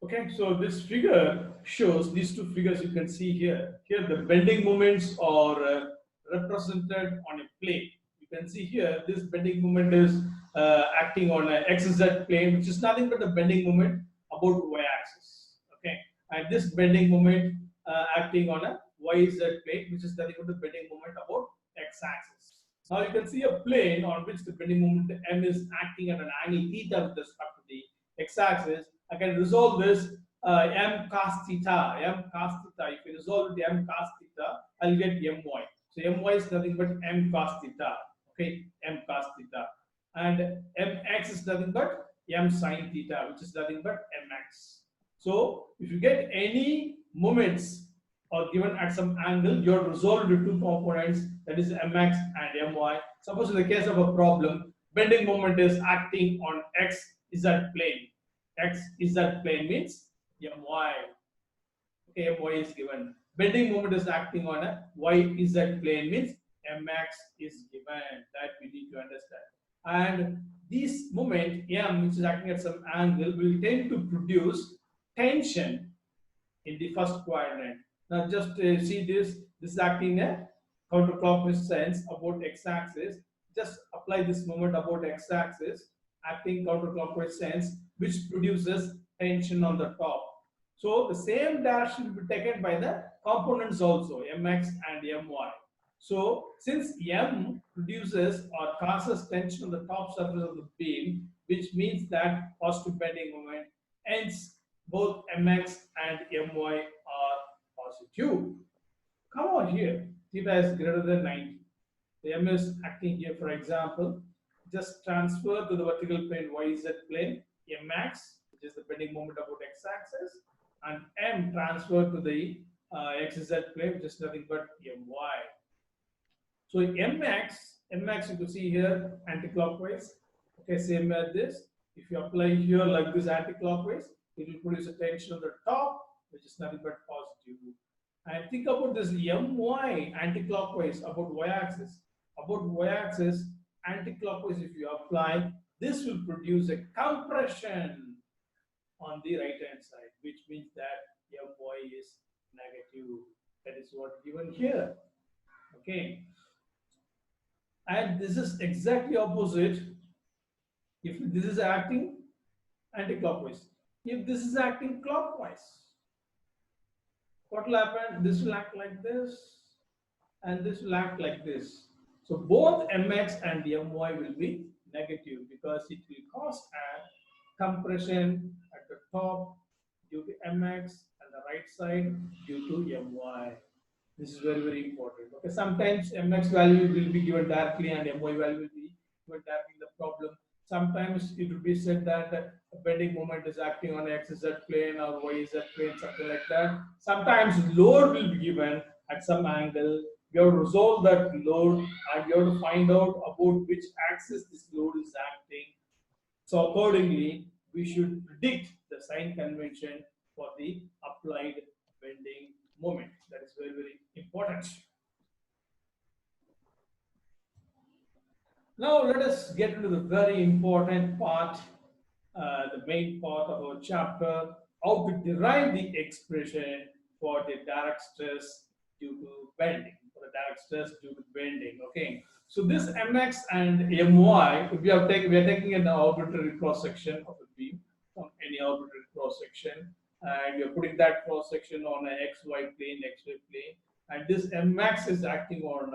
Okay, so this figure shows these two figures you can see here. Here the bending moments are represented on a plane. You can see here this bending moment is acting on a XZ plane, which is nothing but a bending moment about y-axis. Okay, and this bending moment acting on a YZ plane, which is nothing but the bending moment about x-axis. Now you can see a plane on which the bending moment M is acting at an angle theta with respect to the x-axis. I can resolve this m cos theta, m cos theta. If you resolve the m cos theta, I'll get my. So my is nothing but m cos theta. Okay, m cos theta, and mx is nothing but m sin theta, which is nothing but mx. So if you get any moments or given at some angle, you are resolved into two components, that is mx and my. Suppose in the case of a problem, bending moment is acting on x z plane. X z plane means my. Okay, my is given. Bending moment is acting on a y z plane means mx is given. That we need to understand. And this moment m, which is acting at some angle, will tend to produce tension in the first quadrant. Now just see this. This is acting a counterclockwise sense about x-axis. Just apply this moment about x-axis, acting counterclockwise sense, which produces tension on the top. So the same direction will be taken by the components also, mx and my. So since m produces or causes tension on the top surface of the beam, which means that positive bending moment, hence both mx and my are positive. Come on here, theta is greater than 90. The m is acting here, for example. Just transfer to the vertical plane yz plane mx, which is the bending moment about x-axis, and m transfer to the xz plane, which is nothing but my. So mx you can see here anti-clockwise. Okay, same as this. If you apply here like this anti-clockwise, it will produce a tension on the top, which is nothing but positive. And think about this my anti-clockwise about y-axis. About y-axis anti-clockwise, if you apply, this will produce a compression on the right hand side, which means that my is negative. That is what given here. Okay. And this is exactly opposite. If this is acting anti-clockwise, if this is acting clockwise, what will happen? This will act like this, and this will act like this. So both mx and my will be negative because it will cause a compression at the top due to mx and the right side due to my. This is very, very important. Okay, sometimes mx value will be given directly and my value will be given directly in the problem. Sometimes it will be said that a bending moment is acting on xz plane or yz plane, something like that. Sometimes load will be given at some angle. You have to resolve that load and you have to find out about which axis this load is acting. So accordingly, we should predict the sign convention for the applied bending moment. That is very, very important. Now let us get into the very important part, the main part of our chapter, how to derive the expression for the direct stress due to bending, for the direct stress due to bending. Okay. So this mx and my, we are taking an arbitrary cross section of a beam from any arbitrary cross section, and we are putting that cross section on an xy plane, and this mx is acting on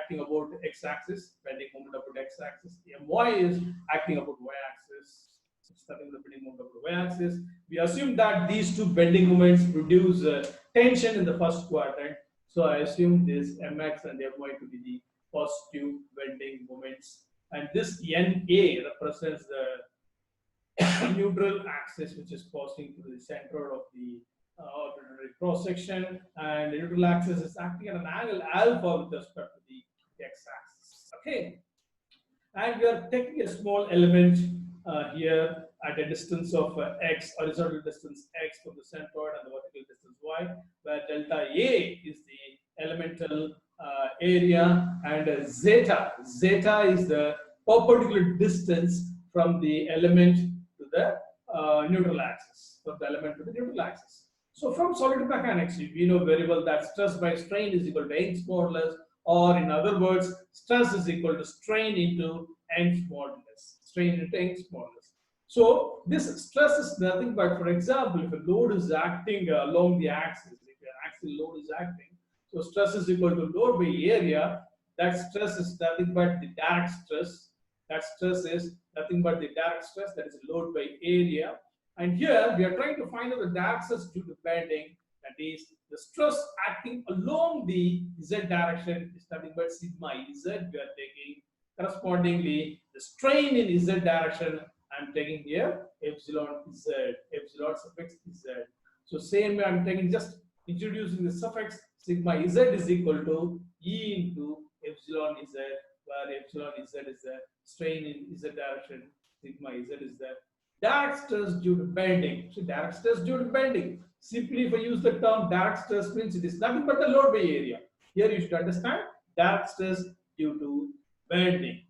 acting about x-axis, bending moment about x-axis. My is acting about y-axis. It's nothing but bending moment about y-axis. We assume that these two bending moments produce tension in the first quadrant. So I assume this mx and my to be the positive bending moments, and this NA represents the neutral axis, which is pointing to the center of the arbitrary cross section, and the neutral axis is acting at an angle alpha with respect to the x-axis. Okay, and we are taking a small element here at a distance of x, horizontal distance x from the centroid, and the vertical distance y, where delta A is the elemental area, and zeta is the perpendicular distance from the element to the neutral axis, for the element to the neutral axis. So from solid mechanics, we know very well that stress by strain is equal to Young's modulus, or in other words, stress is equal to strain into Young's modulus. Strain into Young's modulus. So this stress is nothing but, for example, if a load is acting along the axis, if an axial load is acting, so stress is equal to load by area. That stress is nothing but the direct stress. That stress is nothing but the direct stress, that is load by area. And here we are trying to find out the direct stress due to bending, that is the stress acting along the z direction is nothing but sigma z. We are taking correspondingly the strain in z direction. I am taking here epsilon z, epsilon suffix z. So same way I am taking, just introducing the suffix sigma z is equal to E into epsilon z, where epsilon z is the strain in z direction, sigma z is the direct stress due to bending. So direct stress due to bending. Simply if I use the term direct stress means it is nothing but the load by area. Here you should understand direct stress due to bending.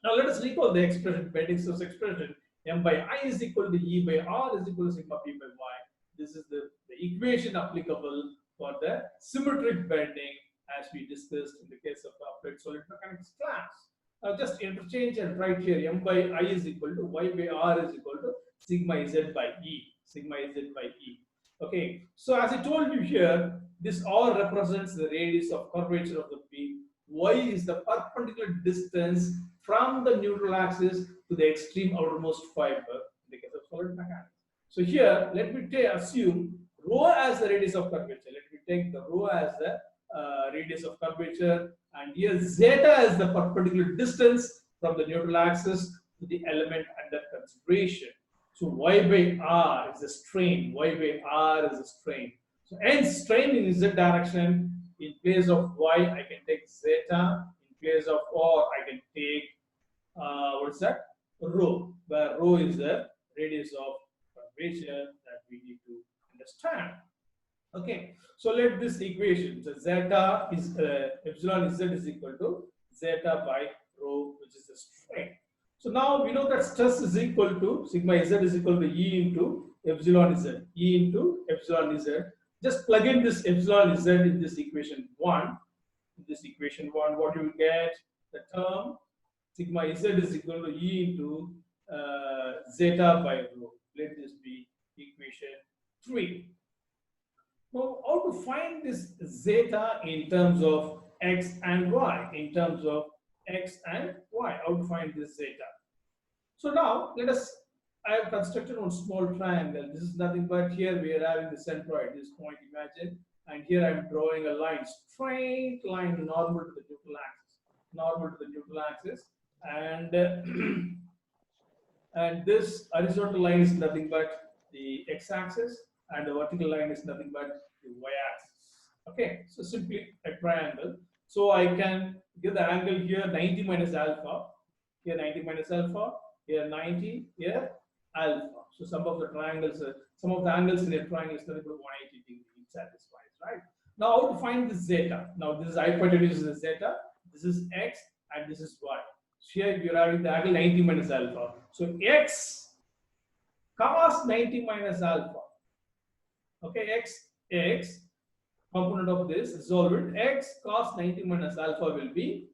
Now let us recall the expression, bending stress expression. M by I is equal to E by R is equal to sigma P by Y. This is the equation applicable for the symmetric bending as we discussed in the case of the applied solid mechanics class. Now just interchange and write here M by I is equal to Y by R is equal to sigma Z by E. Sigma Z by E. Okay, so as I told you here, this R represents the radius of curvature of the beam. Y is the perpendicular distance from the neutral axis to the extreme outermost fiber in the case of solid mechanics. So here, let me assume rho as the radius of curvature. Let me take the rho as the radius of curvature, and here zeta is the perpendicular distance from the neutral axis to the element under consideration. So y by r is the strain. Y by r is the strain. So hence strain in z direction. In place of y, I can take zeta. In place of r, I can take what's that? Rho, where rho is the radius of curvature that we need to understand. Okay, so let this equation, so zeta is epsilon z is equal to zeta by rho, which is the strain. So now we know that stress is equal to sigma z is equal to E into epsilon z. E into epsilon z. Just plug in this epsilon z in this equation 1. In this equation 1, what you will get? The term sigma z is equal to E into zeta by rho. Let this be equation 3. Now, how to find this zeta in terms of x and y? In terms of x and y, how to find this zeta? So now, let us, I have constructed one small triangle. This is nothing but here we are having the centroid, this point, imagine. And here I am drawing a line, straight line normal to the neutral axis. Normal to the neutral axis. And, and this horizontal line is nothing but the x-axis. And the vertical line is nothing but the y-axis. Okay, so simply a triangle. So I can give the angle here 90 minus alpha. Here 90 minus alpha. Here 90. Here alpha. So some of the triangles, some of the angles in a triangle is nothing but 180 degrees. It satisfies, right? Now how to find this zeta? Now this is hypotenuse is the zeta. This is x and this is y. So here we are having the angle 90 minus alpha. So x cos 90 minus alpha. Okay, x component of this resolved, x cos 90 minus alpha will be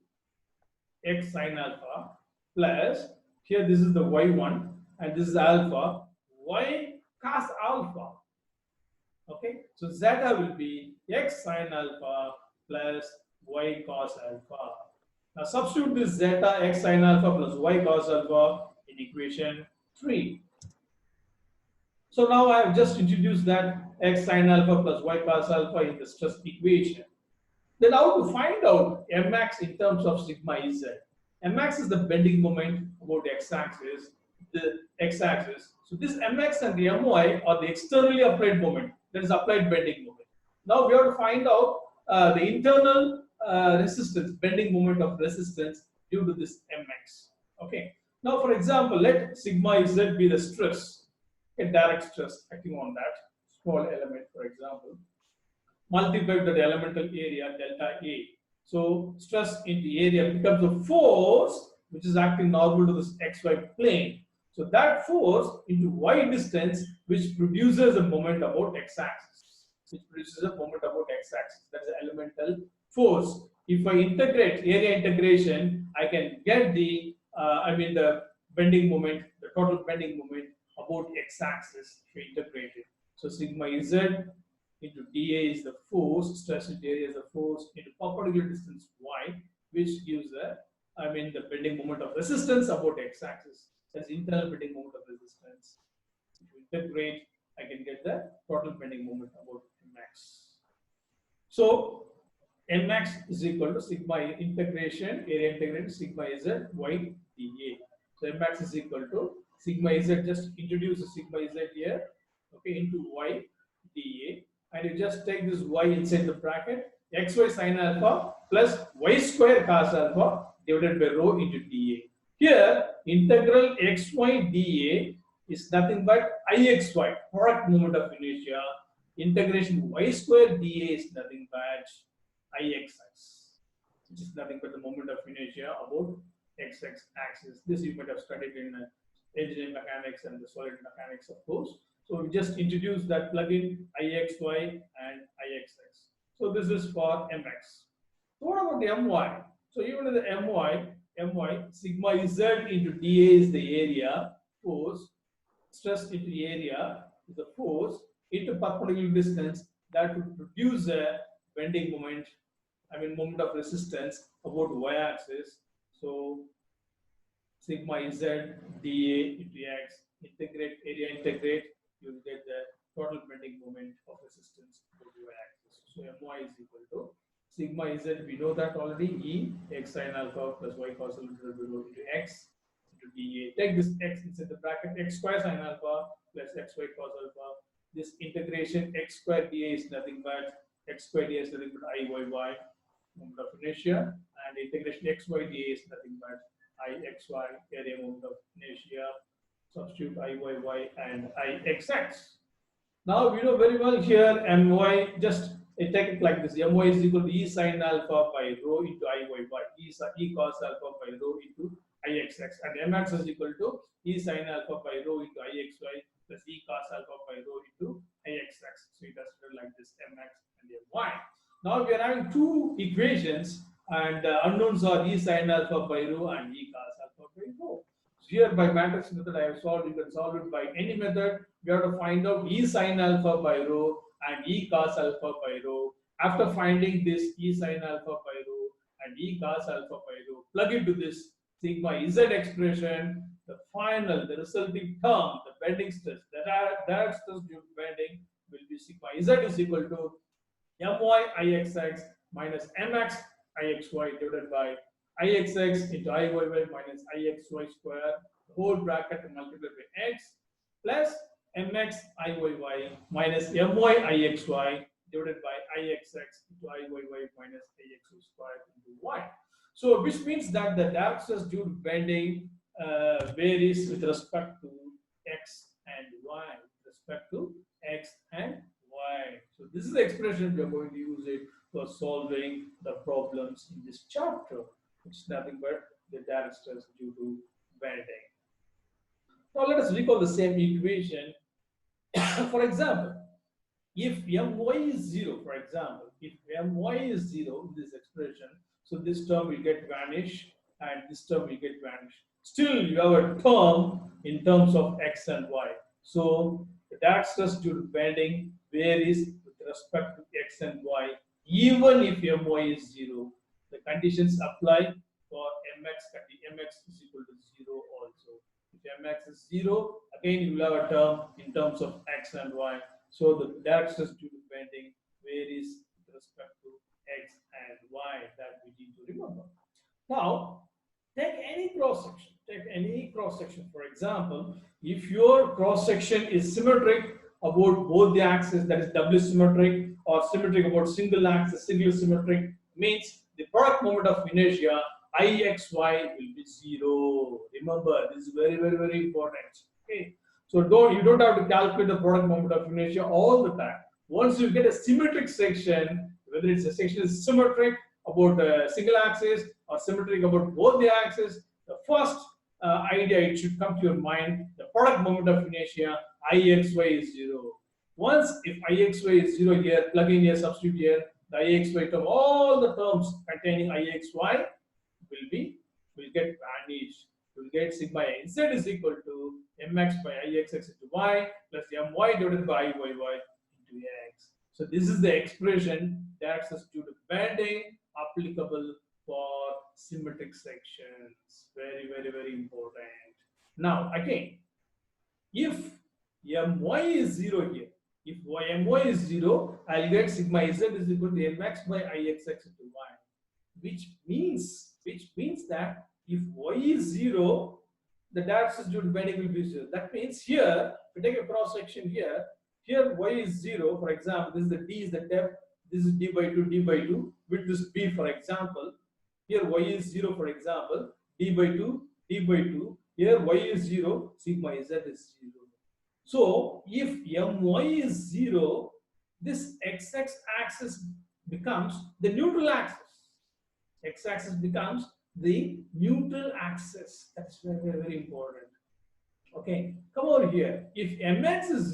x sin alpha plus, here this is the y1 and this is alpha, y cos alpha. Okay, so zeta will be x sin alpha plus y cos alpha. Now substitute this zeta x sin alpha plus y cos alpha in equation 3. So now I have just introduced that x sin alpha plus y cos alpha in the stress equation. Then how to find out mx in terms of sigma z? Mx is the bending moment about the x-axis, So this mx and the my are the externally applied moment, that is applied bending moment. Now we have to find out the internal resistance, bending moment of resistance due to this mx. Okay. Now for example, let sigma z be the stress, a direct stress acting on that small element, for example, multiplied by the elemental area delta A. So stress in the area becomes a force which is acting normal to this xy plane. So that force into y distance, which produces a moment about x-axis, which produces a moment about x-axis. That is the elemental force. If I integrate area integration, I can get the the bending moment, the total bending moment about x-axis if we integrate it. So sigma z into dA is the force, stress into area is the force into perpendicular distance y, which gives the the bending moment of resistance about x-axis. That's internal bending moment of resistance. If you integrate, I can get the total bending moment about max. So Mmax is equal to sigma integration, area integrated sigma z y dA. So Mmax is equal to sigma z, just introduce the sigma z here, okay, into y dA, and you just take this y inside the bracket, xy sine alpha plus y square cos alpha divided by rho into dA. Here, integral xy dA is nothing but ixy, product moment of inertia. Integration y square dA is nothing but ixx, which is nothing but the moment of inertia about x axis. This you might have studied in engineering mechanics and the solid mechanics, of course. So we just introduce that plug-in ixy and ixx. So this is for mx. So what about the my? So even in the my sigma z into dA is the area force, stress into area is the force into perpendicular distance that would produce a bending moment, moment of resistance about y-axis. So sigma z dA into x, integrate, area integrate, you will get the total bending moment of resistance about y-axis. So my is equal to sigma z, we know that already, e x sine alpha plus y cos alpha into x into dA. Take this x inside the bracket, x square sine alpha plus xy cos alpha. This integration x square dA is nothing but x square dA is nothing but iyy, moment of inertia, and integration xy dA is nothing but ixy, area moment of inertia. Substitute iyy and ixx. Now we know very well here my, just take it like this, my is equal to e sine alpha by rho into iyy, e cos alpha by rho into ixx, and mx is equal to e sine alpha by rho into ixy plus e cos alpha by rho into ixx. So it has to be like this, mx and my. Now we are having two equations, and unknowns are e sine alpha by rho and e cos alpha by rho. Here by matrix method I have solved, you can solve it by any method. We have to find out e sine alpha by rho and e cos alpha by rho. After finding this e sine alpha by rho and e cos alpha by rho, plug into this sigma z expression, the resulting term, the bending stress, that stress due to bending will be sigma z is equal to my ixx minus mx ixy divided by ixx into iyy minus ixy square, the whole bracket multiplied by x, plus mx iyy minus my ixy divided by ixx into iyy minus axy square into y. So which means that the direct stress due to bending varies with respect to x and y, with respect to x and y. So this is the expression we are going to use it for solving the problems in this chapter, which is nothing but the direct stress due to bending. Now let us recall the same equation. For example, if my is 0, for example, if my is 0 in this expression, so this term will get vanished and this term will get vanished. Still, you have a term in terms of x and y. So the direct stress due to bending varies with respect to x and y, even if my is 0. The conditions apply for mx. Mx is equal to 0 also. If mx is 0, again you will have a term in terms of x and y. So the direct stress due to bending varies with respect to x and y, that we need to remember. Now, take any cross section. Take any cross section. For example, if your cross section is symmetric about both the axes, that is doubly symmetric, or symmetric about single axis, single symmetric, means the product moment of inertia ixy will be 0. Remember, this is very, very, very important. Okay. So you don't have to calculate the product moment of inertia all the time. Once you get a symmetric section, whether it's a section is symmetric about a single axis or symmetric about both the axes, the first idea, it should come to your mind. The product moment of inertia, Ixy is 0. Once if Ixy is 0 here, plug in here, substitute here, the Ixy term, all the terms containing Ixy will get vanished. We'll get sigma nz is equal to mx by ixx into y plus my divided by iyy into x. So this is the expression that's due to bending applicable for symmetric sections. Very, very, very important. Now again, if my is 0 here, if my is 0, I'll get sigma z is equal to mx by ixx into y, which means that if y is 0, the direct substitute bending will be 0. That means here, if we take a cross section here y is 0, for example, this is the d is the depth, this is d by 2, with this b, for example, here y is 0, for example, d by 2, here y is 0, sigma z is 0. So if my is 0, this x-axis axis becomes the neutral axis. X-axis becomes the neutral axis. That's very, very, very important. Okay, come over here. If mx is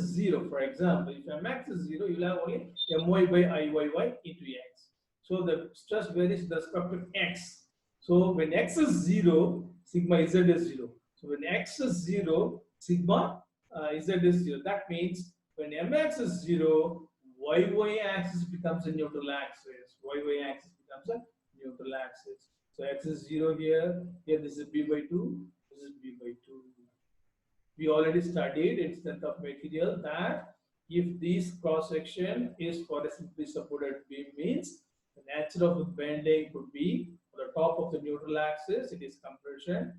0, for example, if mx is 0, you'll have only my by iyy into x. So the stress varies with respect to x. So when x is 0, sigma z is 0. So when x is 0, sigma z is 0. That means when mx is 0, y axis becomes a neutral axis. Y axis becomes a neutral axis. So x is 0 here. Here this is b by 2. This is b by 2. We already studied in strength of material that if this cross section is for a simply supported beam, means the nature of the bending could be on the top of the neutral axis it is compression,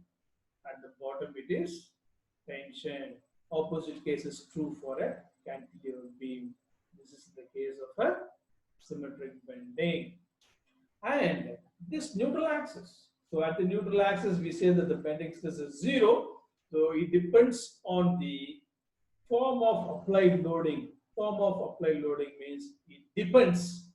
at the bottom it is tension. Opposite case is true for a cantilever beam. This is the case of a symmetric bending. And this neutral axis. So at the neutral axis, we say that the bending stress is 0. So it depends on the form of applied loading. Form of applied loading means it depends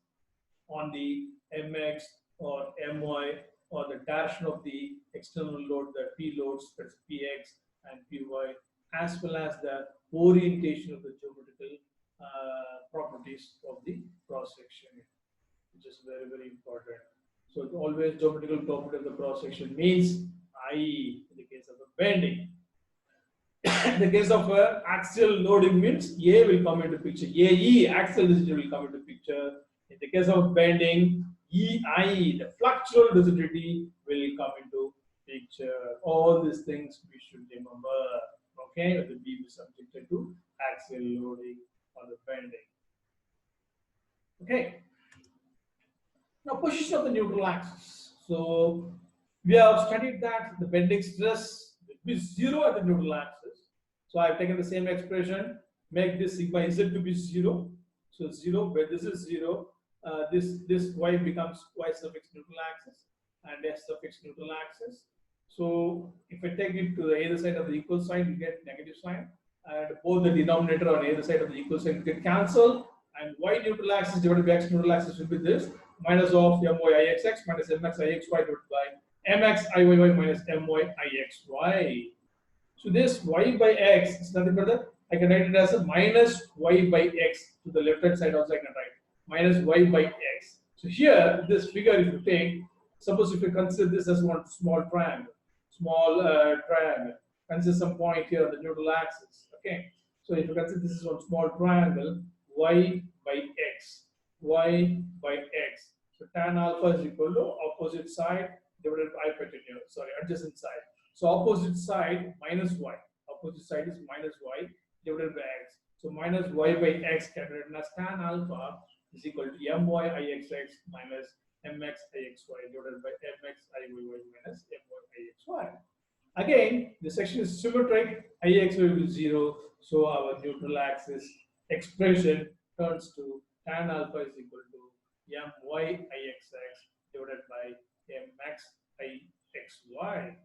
on the mx or my or the direction of the external load, the p loads, that's px and py, as well as the orientation of the geometrical properties of the cross section, which is very, very important. So always geometrical property of the cross section means I in the case of a bending. In the case of axial loading means A will come into picture. AE, axial rigidity, will come into picture. In the case of bending, EI, the fluctual rigidity, will come into picture. All these things we should remember. Okay, the beam is subjected to axial loading or the bending. Okay. Now, position of the neutral axis. So we have studied that the bending stress will be 0 at the neutral axis. So I have taken the same expression, make this sigma z to be 0. So 0, where this is 0, this y becomes y suffix neutral axis and s suffix neutral axis. So if I take it to the either side of the equal sign, you get negative sign, and both the denominator on either side of the equal sign get cancelled, and y neutral axis divided by x neutral axis will be this minus of my ixx minus mx ixy divided by mx iyy minus my ixy. So this y by x is nothing but that I can write it as a minus y by x. To the left hand side also I can write minus y by x. So here this figure, if you take, suppose if you consider this as one small triangle, consider some point here on the neutral axis. Okay, so if you consider this is one small triangle, y by x, so tan alpha is equal to opposite side divided by hypotenuse, adjacent side. So opposite side minus y, opposite side is minus y divided by x. So minus y by x can be written as tan alpha is equal to my ixx minus mx ixy divided by mx iyy minus my ixy. Again, the section is symmetric, ixy will be 0, so our neutral axis expression turns to tan alpha is equal to my ixx divided by mx ixy.